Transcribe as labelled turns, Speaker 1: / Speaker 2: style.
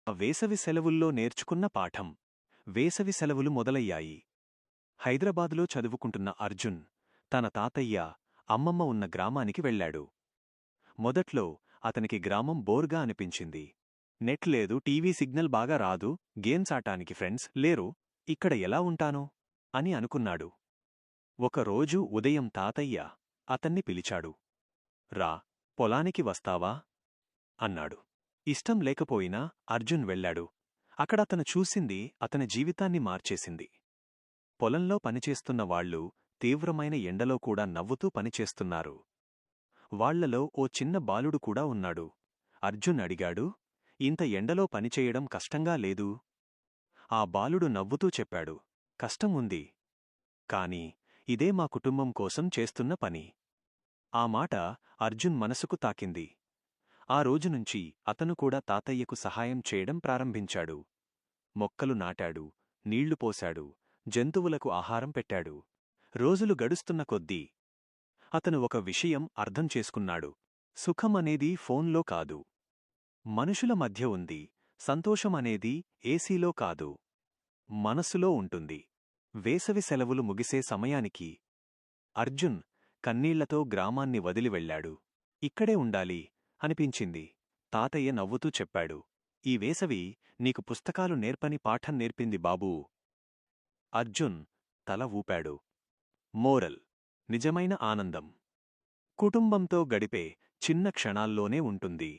Speaker 1: ఆ వేసవి సెలవుల్లో నేర్చుకున్న పాఠం. వేసవి సెలవులు మొదలయ్యాయి. హైదరాబాదులో చదువుకుంటున్న అర్జున్ తన తాతయ్య, అమ్మమ్మ ఉన్న గ్రామానికి వెళ్ళాడు. మొదట్లో అతనికి గ్రామం బోర్గా అనిపించింది. నెట్ లేదు, టీవీ సిగ్నల్ బాగా రాదు, గేమ్స్ ఆటానికి ఫ్రెండ్స్ లేరు, ఇక్కడ ఎలా ఉంటాను అని అనుకున్నాడు. ఒకరోజు ఉదయం తాతయ్య అతన్ని పిలిచాడు. రా, పొలానికి వస్తావా అన్నాడు. ఇష్టం లేకపోయినా అర్జున్ వెళ్ళాడు. అక్కడతను చూసింది అతని జీవితాన్ని మార్చేసింది. పొలంలో పనిచేస్తున్న వాళ్లు తీవ్రమైన ఎండలో కూడా నవ్వుతూ పనిచేస్తున్నారు. వాళ్లలో ఓ చిన్న బాలుడు కూడా ఉన్నాడు. అర్జున్ అడిగాడు, ఇంత ఎండలో పనిచేయడం కష్టంగా లేదూ? ఆ బాలుడు నవ్వుతూ చెప్పాడు, కష్టం ఉంది. కాని ఇదే మా కుటుంబం కోసం చేస్తున్న పని. ఆ మాట అర్జున్ మనసుకు తాకింది. ఆ రోజునుంచి అతను కూడా తాతయ్యకు సహాయం చేయడం ప్రారంభించాడు. మొక్కలు నాటాడు, నీళ్లు పోశాడు, జంతువులకు ఆహారం పెట్టాడు. రోజులు గడుస్తున్న కొద్దీ అతను ఒక విషయం అర్థం చేసుకున్నాడు. సుఖమనేది ఫోన్లో కాదు, మనుషుల మధ్య ఉంది. సంతోషమనేది ఏసీలో కాదు, మనసులో ఉంటుంది. వేసవి సెలవులు ముగిసే సమయానికి అర్జున్ కన్నీళ్లతో గ్రామాన్ని వదిలి వెళ్ళాడు. ఇక్కడే ఉండాలి అనిపించింది. తాతయ్య నవ్వుతూ చెప్పాడు, ఈ వేసవి నీకు పుస్తకాలు నేర్పని పాఠం నేర్పింది బాబూ. అర్జున్ తల ఊపాడు. మోరల్: నిజమైన ఆనందం కుటుంబంతో గడిపే చిన్న క్షణాల్లోనే ఉంటుంది.